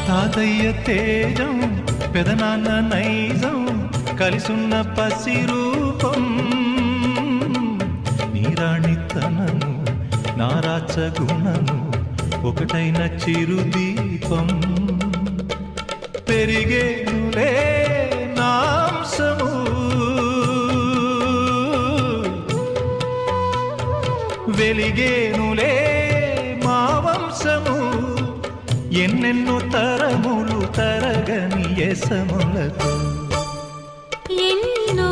తాతయ్య తేజం పెదనాన్న నైజం కలిసున్న పసి రూపం నీరాణితనము నారాచ గుణము ఒకటైన చిరుదీపం పెరిగేనులే నాంసము వెలిగేనులే మా వంశము ఎన్నెన్నో తరములు తరగని యసములతో ఎన్నో